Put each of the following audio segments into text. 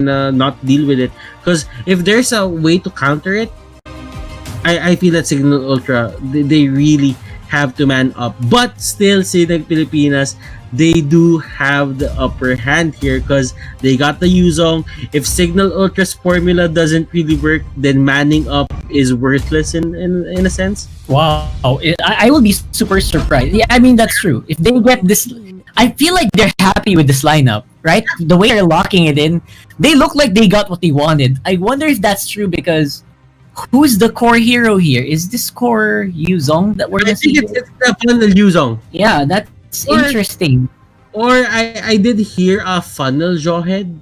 not deal with it. Because if there's a way to counter it, I feel that Cignal Ultra, they really have to man up. But still, Sinag Pilipinas, they do have the upper hand here because they got the Yuzong. If Cignal Ultra's formula doesn't really work, then manning up is worthless in a sense. Wow, I will be super surprised. Yeah, I mean, that's true. If they get this, I feel like they're happy with this lineup, right? The way they're locking it in, they look like they got what they wanted. I wonder if that's true because who's the core hero here? Is this core Yuzong that we're gonna see? I think it's definitely Yuzong. Yeah, that's interesting. Or I did hear a funnel Jawhead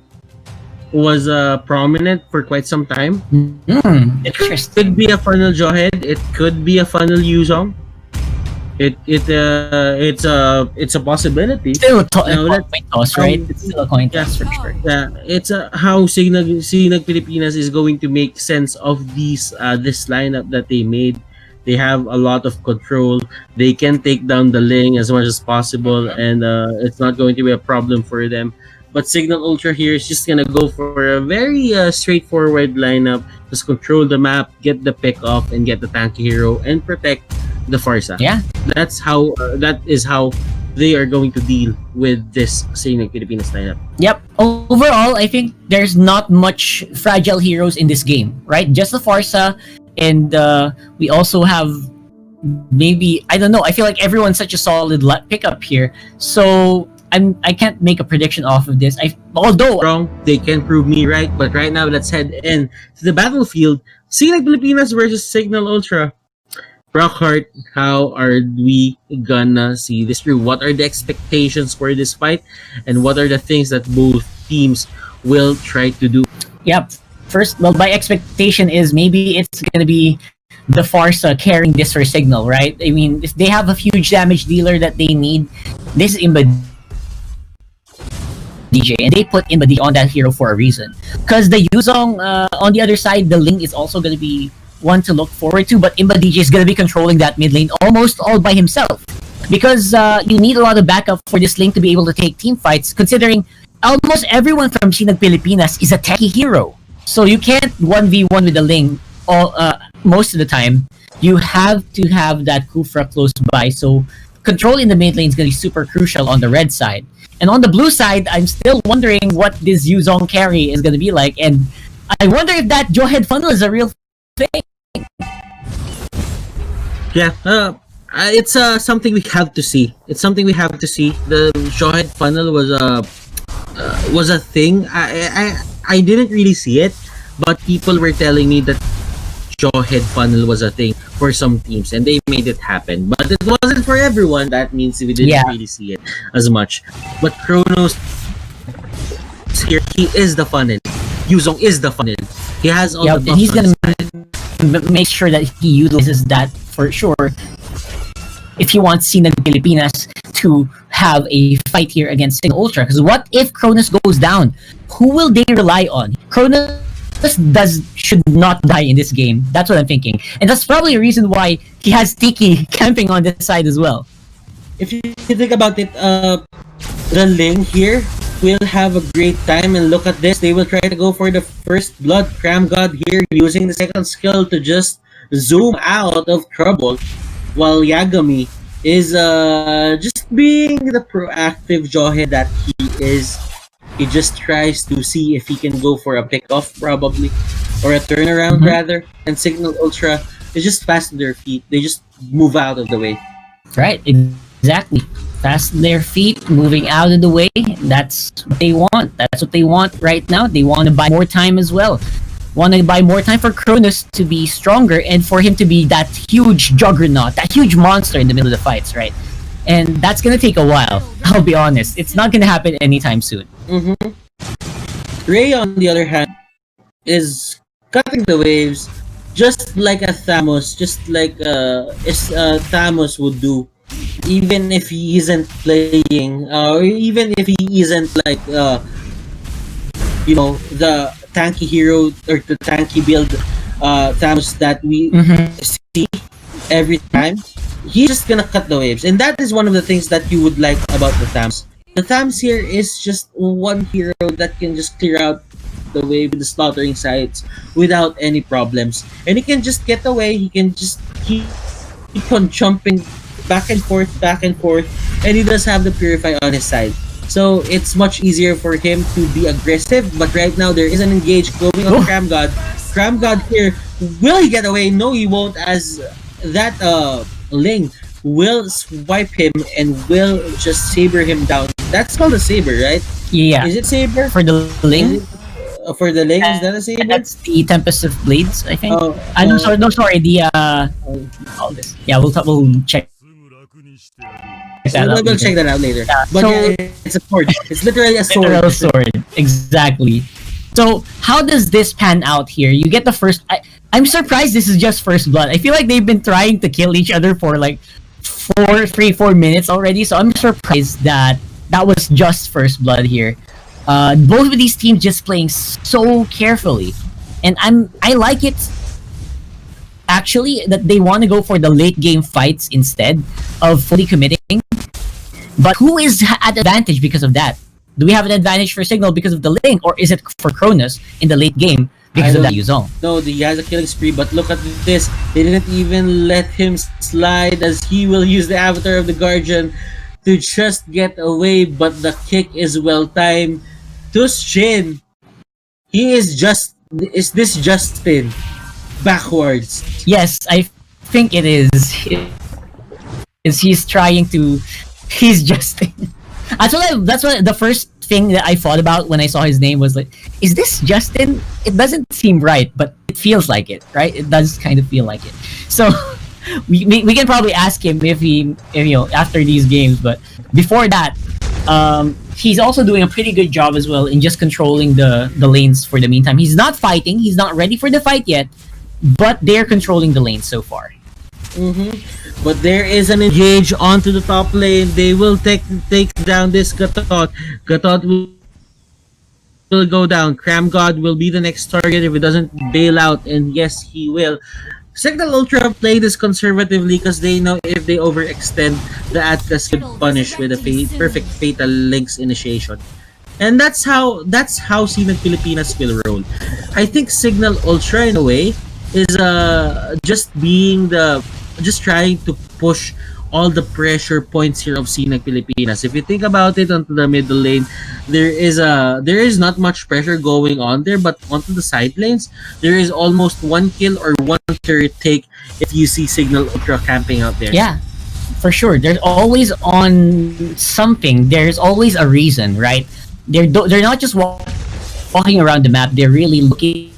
was prominent for quite some time. Interesting. It could be a funnel Jawhead. It could be a funnel Yuzong. It's a possibility. Still a coin toss, right? It's still a coin toss for sure. Yeah, it's how Sinag Pilipinas is going to make sense of these this lineup that they made. They have a lot of control. They can take down the Ling as much as possible, and it's not going to be a problem for them. But Cignal Ultra here is just gonna go for a very straightforward lineup. Just control the map, get the pick off, and get the tanky hero, and protect the Farsa. Yeah, that's how. That is how they are going to deal with this Sinag Pilipinas lineup. Yep. Overall, I think there's not much fragile heroes in this game, right? Just the Farsa, and we also have maybe, I don't know. I feel like everyone's such a solid pickup here, so I can't make a prediction off of this. Although wrong, they can prove me right. But right now, let's head in to the battlefield. Sinag Pilipinas versus Cignal Ultra. Rockhart, how are we gonna see this through? What are the expectations for this fight, and what are the things that both teams will try to do? Yep. First, well, my expectation is maybe it's gonna be the Farsa carrying this for Cignal, right? I mean, if they have a huge damage dealer that they need, this is IMBADEEJAY, and they put IMBADEEJAY on that hero for a reason. Because the Yuzong on the other side, the Ling is also gonna be one to look forward to, but IMBADEEJAY is going to be controlling that mid lane almost all by himself, because you need a lot of backup for this lane to be able to take team fights, considering almost everyone from Sinag Pilipinas is a techie hero, so you can't 1v1 with the lane most of the time. You have to have that Kufra close by, so control in the mid lane is going to be super crucial on the red side. And on the blue side, I'm still wondering what this Yuzong carry is going to be like, and I wonder if that Jawhead funnel is a real thing. Yeah, it's something we have to see. It's something we have to see. The Jawhead funnel was a thing. I didn't really see it, but people were telling me that Jawhead funnel was a thing for some teams, and they made it happen. But it wasn't for everyone. That means we didn't really see it as much. But CRONUS here, he is the funnel. Yuzong is the funnel. He has all the buffs. And he's gonna make sure that he utilizes that for sure if he wants Sinag Pilipinas to have a fight here against Cignal Ultra. Because what if CRONUS goes down? Who will they rely on? CRONUS should not die in this game. That's what I'm thinking. And that's probably a reason why he has TIKI camping on this side as well. If you think about it, the Ling here will have a great time, and look at this. They will try to go for the first blood. KRAM God here using the second skill to just zoom out of trouble, while YAGAMIII is just being the proactive Jawhead that he is. He just tries to see if he can go for a pick-off probably, or a turnaround rather, and Cignal Ultra is just fast on their feet. They just move out of the way. Right, exactly. Fast on their feet, moving out of the way. That's what they want. That's what they want right now. They want to buy more time as well. Want to buy more time for CRONUS to be stronger, and for him to be that huge juggernaut, that huge monster in the middle of the fights, right? And that's gonna take a while. I'll be honest. It's not gonna happen anytime soon. RHEA, on the other hand, is cutting the waves just like a Thanos, just like Thanos would do. Even if he isn't playing, or even if he isn't like, you know, the tanky hero or the tanky build Thanos that we see every time, he's just gonna cut the waves. And that is one of the things that you would like about the Thanos. The Thanos here is just one hero that can just clear out away with the slaughtering sites without any problems. And he can just get away, he can just keep on jumping back and forth, and he does have the Purify on his side. So it's much easier for him to be aggressive, but right now there is an engage going on Cram God. Cram God here, will he get away? No, he won't, as that Ling will swipe him and will just saber him down. That's called a saber, right? Yeah. Is it saber? For the Ling? For the Ling, is that a saber? That's the Tempest of Blades, I think. Oh, no, sorry. The all this. Yeah, we'll check that out. We'll check that out later. Yeah, But so, yeah, it's a sword. It's literally a sword. Literal sword, exactly. So how does this pan out here? You get the first. I'm surprised this is just first blood. I feel like they've been trying to kill each other for like 4 minutes already. So I'm surprised that was just first blood here. Both of these teams just playing so carefully, and I like it. Actually, that they want to go for the late game fights instead of fully committing. But who is at advantage because of that? Do we have an advantage for Cignal because of the link, or is it for CRONUS in the late game because of that Yuzong? No, he has a killing spree, but look at this. They didn't even let him slide, as he will use the Avatar of the Guardian to just get away, but the kick is well timed. TUSJIN, is this Justin backwards? Yes, I think it is. He's trying to. He's Justin. That's what the first thing that I thought about when I saw his name was like, is this Justin? It doesn't seem right, but it feels like it, right? It does kind of feel like it. So we can probably ask him if after these games, but before that, he's also doing a pretty good job as well in just controlling the lanes for the meantime. He's not fighting. He's not ready for the fight yet, but they're controlling the lanes so far. But there is an engage onto the top lane. They will take down this Gatot. Gatot will go down. Cram God will be the next target if it doesn't bail out, and yes, he will. Cignal Ultra play this conservatively because they know if they overextend, the Atlas could punish with a perfect Fatal Links initiation. And that's how Sinag Pilipinas will roll. I think Cignal Ultra in a way is just trying to push all the pressure points here of Sinag Pilipinas. If you think about it, onto the middle lane, there is not much pressure going on there, but onto the side lanes, there is almost 1 kill or 1/3 take if you see Cignal Ultra camping out there. Yeah, for sure. There's always on something. There's always a reason, right? They're not just walking around the map. They're really looking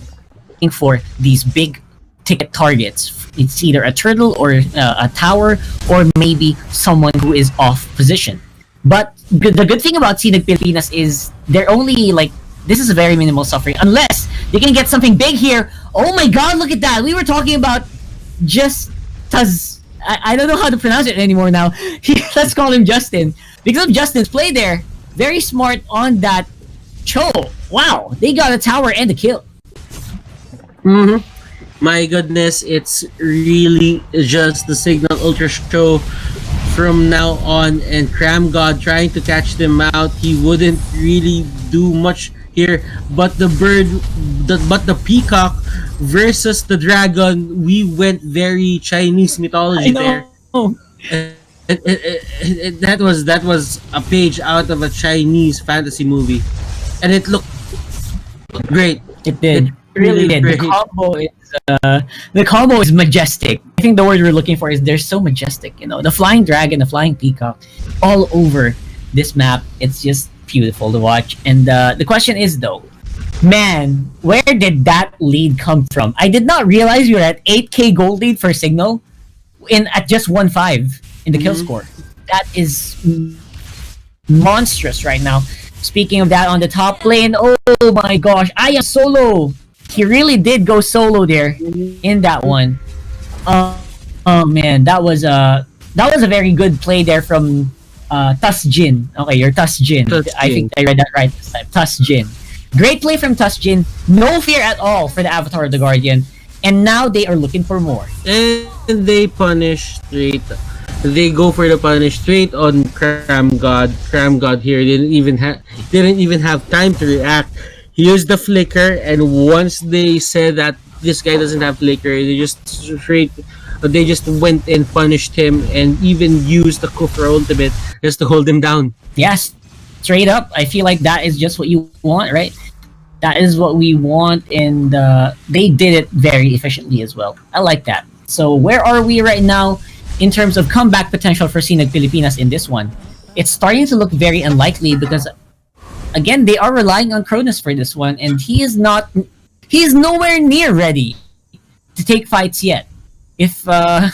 for these big ticket targets. It's either a turtle or a tower, or maybe someone who is off position. But the good thing about Sinag Pilipinas is they're only like, this is a very minimal suffering, unless they can get something big here. Oh my god, look at that! We were talking about just I don't know how to pronounce it anymore now. Let's call him Justin. Because of Justin's play there, very smart on that Cho. Wow, they got a tower and a kill. My goodness, it's really just the Cignal Ultra show from now on, and Cram God trying to catch them out. He wouldn't really do much here, but the peacock versus the dragon, we went very Chinese mythology there. That was a page out of a Chinese fantasy movie, and it looked great. It did. Really did. The combo is majestic. I think the word we're looking for is they're so majestic. The flying dragon, the flying peacock, all over this map. It's just beautiful to watch. And the question is though, man, where did that lead come from? I did not realize you were at 8k gold lead for Cignal at just 1-5 in the kill score. That is monstrous right now. Speaking of that, on the top lane, oh my gosh, AYAM solo. He really did go solo there in that one. Oh man, that was a very good play there from TUSJIN. Okay, you're TUSJIN. I think I read that right this time. TUSJIN. Great play from TUSJIN. No fear at all for the Avatar of the Guardian. And now they are looking for more. And they punish straight. They go for the punish straight on Cram God. Cram God here didn't even have time to react. He used the flicker, and once they said that this guy doesn't have flicker, they just went and punished him, and even used the Kufra ultimate just to hold him down. Yes, straight up. I feel like that is just what you want, right? That is what we want, and they did it very efficiently as well. I like that. So where are we right now in terms of comeback potential for Sinag Pilipinas in this one? It's starting to look very unlikely because, again, they are relying on CRONUS for this one, and he's nowhere near ready to take fights yet. If the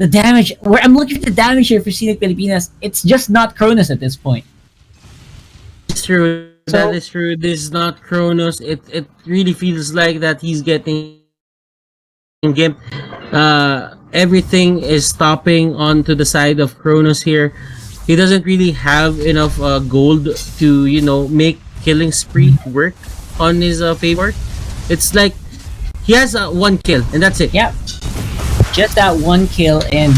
damage, where I'm looking at the damage here for Sinag Pilipinas, it's just not CRONUS at this point. It's true. That is true. This is not CRONUS. It really feels like that he's getting gimped. Everything is stopping onto the side of CRONUS here. He doesn't really have enough gold to make killing spree work on his favor. It's like he has one kill and that's it. Yeah, just that one kill, and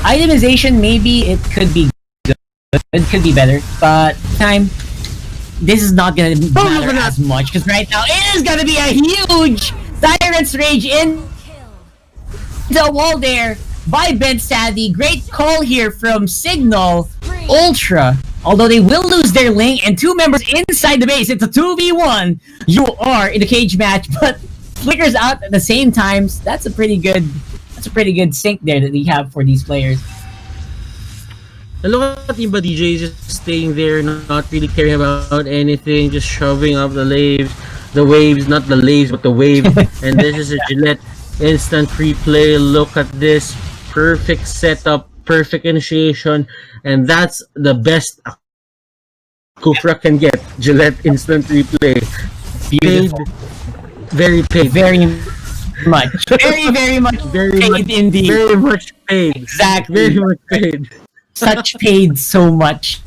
itemization maybe it could be good, it could be better, but time. This is not gonna matter as much because right now it is gonna be a huge Tyrant's Rage in the wall there by BENSANITY. Great call here from Cignal Ultra. Although they will lose their link and two members inside the base, it's a 2v1. You are in a cage match, but flickers out at the same times. That's a pretty good sync there that we have for these players. And look at IMBADEEJAY just staying there, not really caring about anything, just shoving up the waves, not the laves, but the wave. And this is a Gillette instant replay. Look at this. Perfect setup, perfect initiation, and that's the best Kufra can get. Gillette instant replay. Beautiful. Paid, very paid. Very much. Very much paid indeed. Very much paid. Exactly. Very much paid. Such paid, so much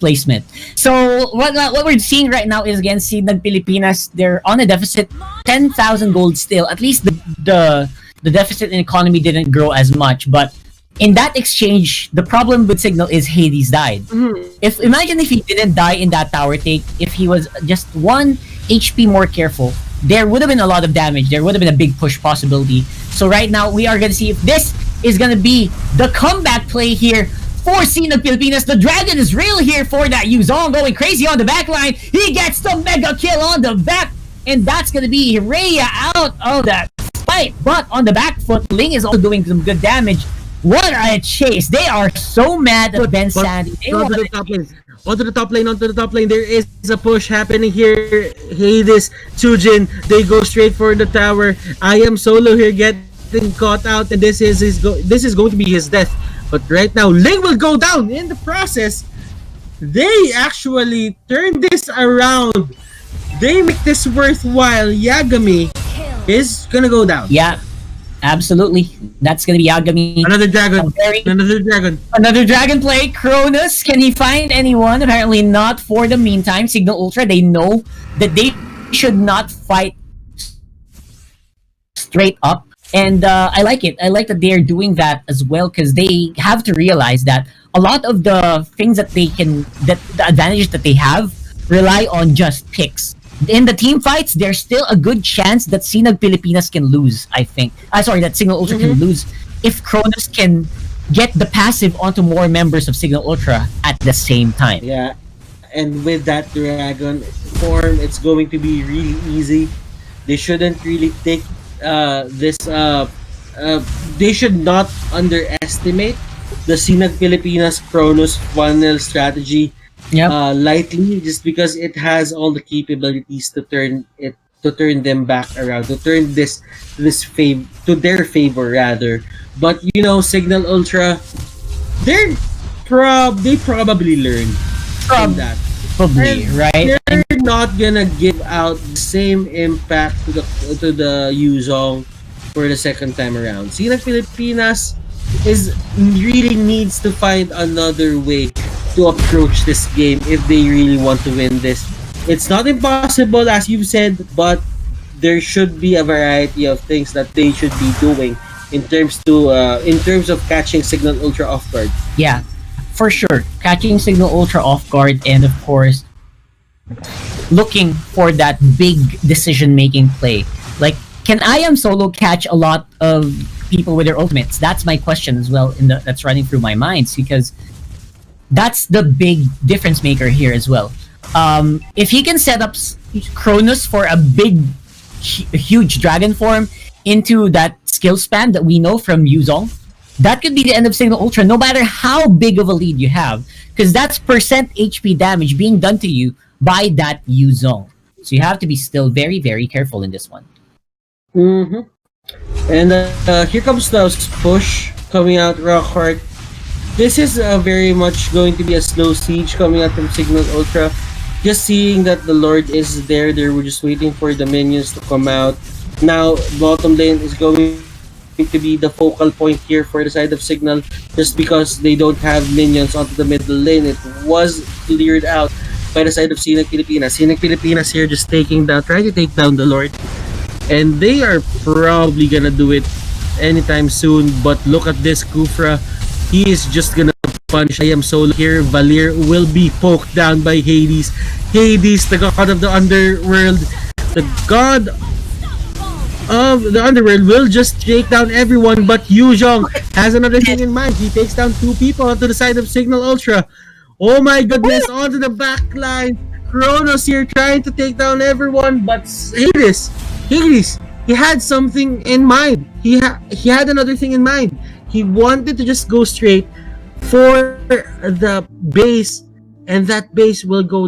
placement. So what we're seeing right now is, again, Sinag Pilipinas, they're on a deficit, 10,000 gold still. At least the deficit in economy didn't grow as much, but in that exchange, the problem with Cignal is HADESS died. Mm-hmm. Imagine if he didn't die in that tower take, if he was just 1 HP more careful, there would have been a lot of damage. There would have been a big push possibility. So right now, we are going to see if this is going to be the comeback play here for Sinag Pilipinas. The Dragon is real here for that YASUWO, going crazy on the back line. He gets the mega kill on the back, and that's going to be RHEA out of that fight. But on the back foot, Ling is also doing some good damage. What a chase. They are so mad at BENSANITY. Onto the top lane. There is a push happening here. HADESS, TUSJIN, they go straight for the tower. AYAM solo here getting caught out, and this is going to be his death. But right now, Ling will go down in the process. They actually turn this around. They make this worthwhile. YAGAMIII is gonna go down. Yeah, absolutely. That's gonna be YAGAMIII. Another dragon. Another dragon play. CRONUS, can he find anyone? Apparently not for the meantime. Cignal Ultra, they know that they should not fight straight up. And I like it. I like that they're doing that as well, because they have to realize that a lot of the things that the advantages that they have rely on just picks. In the team fights, there's still a good chance that Sinag Pilipinas can lose, I think. That Cignal Ultra can lose if CRONUS can get the passive onto more members of Cignal Ultra at the same time. Yeah, and with that dragon form, it's going to be really easy. They shouldn't really take they should not underestimate the Sinag Pilipinas CRONUS funnel strategy lightly, just because it has all the capabilities to turn them back around, to turn this to their favor rather. But Cignal Ultra, they probably learned from that. Probably, right? They're not gonna give out the same impact to the YASUWO for the second time around. Sinag Pilipinas really needs to find another way to approach this game if they really want to win this. It's not impossible, as you've said, but there should be a variety of things that they should be doing in terms of catching Cignal Ultra off guard. Yeah, for sure. Catching Cignal Ultra off guard, and of course, looking for that big decision-making play. Like, can IAM solo catch a lot of people with their ultimates? That's my question as well. That's running through my mind, because that's the big difference maker here as well. If he can set up CRONUS for a big, huge dragon form into that skill span that we know from Yuzong, that could be the end of Signal Ultra, no matter how big of a lead you have, because that's percent HP damage being done to you by that Yuzong. So you have to be still very, very careful in this one. Mm-hmm. And here comes the push coming out, Rockhart. This is very much going to be a slow siege coming out from Signal Ultra. Just seeing that the Lord is there, they were just waiting for the minions to come out. Now, bottom lane is going to be the focal point here for the side of Cignal, just because they don't have minions onto the middle lane. It was cleared out by the side of Sinag Pilipinas. Sinag Pilipinas here just trying to take down the Lord. And they are probably gonna do it anytime soon, but look at this Kufra. He is just gonna punch IAM solo here. Valir will be poked down by Hades. Hades, the god of the underworld, the god of the underworld, will just take down everyone, but Yuzong has another thing in mind. He takes down 2 people onto the side of Signal Ultra. Oh my goodness, onto the back line. CRONUS here trying to take down everyone, but Hades, he had something in mind. He had another thing in mind. He wanted to just go straight for the base, and that base will go